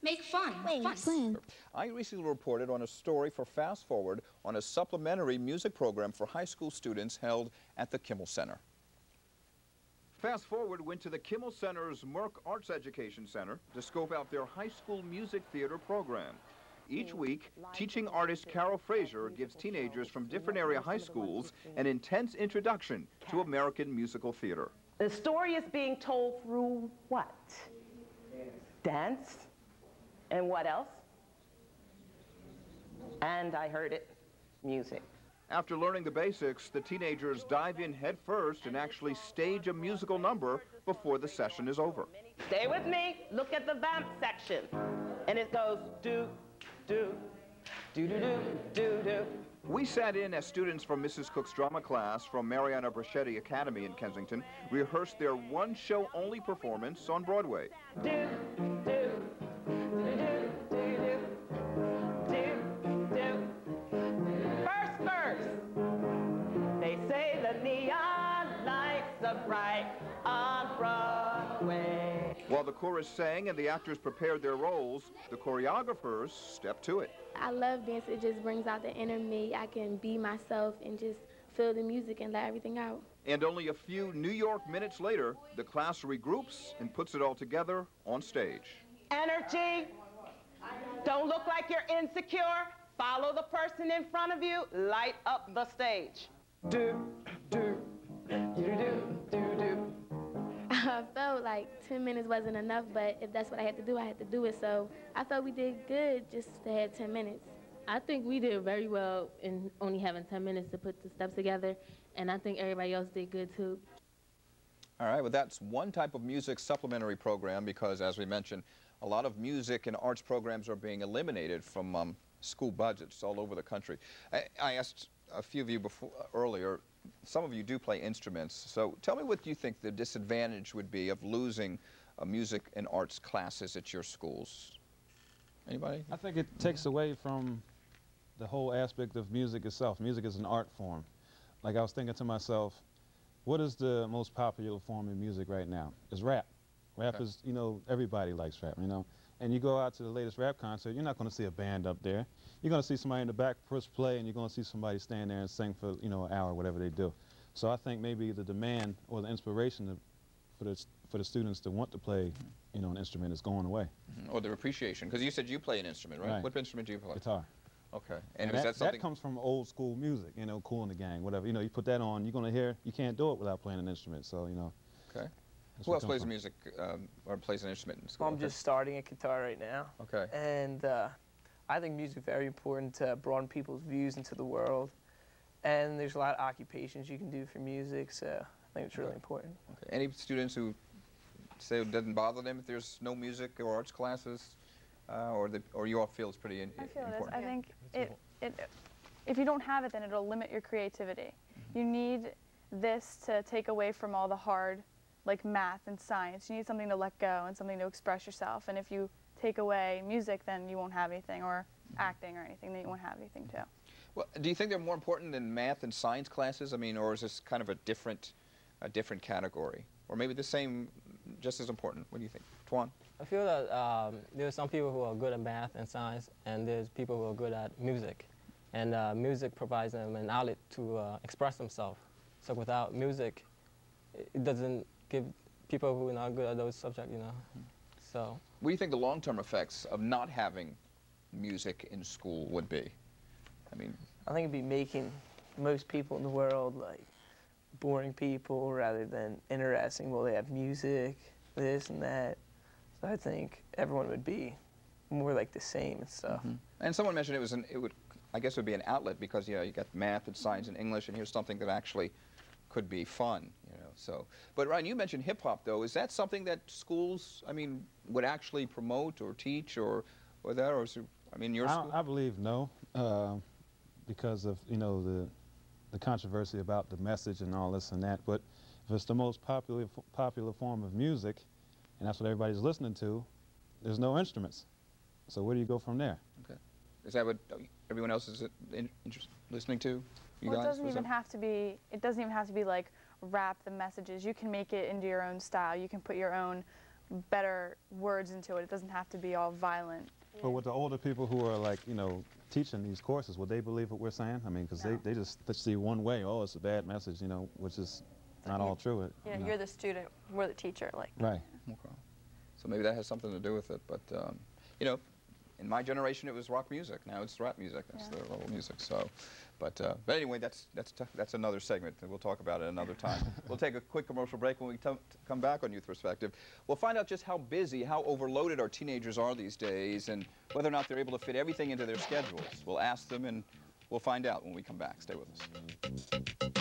Make fun. Fun. I recently reported on a story for Fast Forward on a supplementary music program for high school students held at the Kimmel Center. Fast Forward went to the Kimmel Center's Merck Arts Education Center to scope out their high school music theater program. Each week, teaching artist Carol Fraser gives teenagers from different area high schools an intense introduction to American musical theater. The story is being told through what? Dance. And what else? And I heard it, music. After learning the basics, the teenagers dive in head first and actually stage a musical number before the session is over. Stay with me, look at the vamp section. And it goes do, do, do, do, do, do, do. We sat in as students from Mrs. Cook's drama class from Mariana Brachetti Academy in Kensington rehearsed their one-show-only performance on Broadway. Do, do, do, do, do, do, do, do. First verse. They say the neon lights are bright on Broadway. While the chorus sang and the actors prepared their roles, the choreographers stepped to it. I love dance. It just brings out the inner me. I can be myself and just feel the music and let everything out. And only a few New York minutes later, the class regroups and puts it all together on stage. Energy. Don't look like you're insecure. Follow the person in front of you. Light up the stage. Do, do, do, do, do, do. I felt like 10 minutes wasn't enough, but if that's what I had to do, I had to do it. So I felt we did good just to have 10 minutes. I think we did very well in only having 10 minutes to put the steps together, and I think everybody else did good too. All right, well, that's one type of music supplementary program because, as we mentioned, a lot of music and arts programs are being eliminated from school budgets all over the country. I asked a few of you earlier, some of you do play instruments, so tell me what you think the disadvantage would be of losing music and arts classes at your schools. Anybody? I think it takes away from the whole aspect of music itself. Music is an art form. Like I was thinking to myself, what is the most popular form of music right now? It's rap. Rap is, you know, everybody likes rap, you know. And you go out to the latest rap concert, you're not going to see a band up there. You're going to see somebody in the back first play, and you're going to see somebody stand there and sing for, you know, an hour, whatever they do. So I think maybe the demand or the inspiration for the students to want to play, you know, an instrument is going away. Or their appreciation, because you said you play an instrument, right? What instrument do you play? Guitar. Okay. And is that something? That comes from old school music, you know, Kool and the Gang, whatever. You know, you put that on, you're going to hear, you can't do it without playing an instrument, so, you know. Okay. Who else plays music or plays an instrument in school? I'm just starting a guitar right now. Okay. And I think music is very important to broaden people's views into the world. And there's a lot of occupations you can do for music, so I think it's really important. Okay. Any students who say it doesn't bother them if there's no music or arts classes, or you all feel it's pretty important? I feel it is. I think if you don't have it, then it'll limit your creativity. You need this to take away from all the hard, like math and science. You need something to let go and something to express yourself. And if you take away music, then you won't have anything, or acting or anything, then you won't have anything too. Well, do you think they're more important than math and science classes? I mean, or is this kind of a different category? Or maybe the same, just as important? What do you think? Tuan? I feel that there's some people who are good at math and science, and there's people who are good at music. And music provides them an outlet to express themselves. So without music, it doesn't give people who are not good at those subjects, you know. So. What do you think the long-term effects of not having music in school would be? I mean, I think it'd be making most people in the world like boring people rather than interesting. Well, they have music, this and that. So I think everyone would be more like the same and stuff. And someone mentioned I guess it would be an outlet because, you got math and science and English, and here's something that actually could be fun, you know. So, but Ryan, you mentioned hip hop though. Is that something that schools, I mean, would actually promote or teach or that, or is it, I mean, your school? I believe no, because of, you know, the controversy about the message and all this and that. But if it's the most popular form of music, and that's what everybody's listening to, there's no instruments. So where do you go from there? Okay. Is that what everyone else is listening to? You well, guys? it doesn't even have to be. It doesn't even have to be like rap the messages. You can make it into your own style. You can put your own better words into it. It doesn't have to be all violent. But with the older people who are like, you know, teaching these courses, would they believe what we're saying? I mean, because they just see one way, oh, it's a bad message, you know, which is not all true. Yeah, you know. you're the student, we're the teacher, like. Right. Okay. So maybe that has something to do with it. But, you know, in my generation, it was rock music. Now it's rap music. That's the level of music. So, but anyway, that's another segment. We'll talk about it another time. We'll take a quick commercial break. When we come back on Youth Perspective, we'll find out just how busy, how overloaded our teenagers are these days, and whether or not they're able to fit everything into their schedules. We'll ask them, and we'll find out when we come back. Stay with us.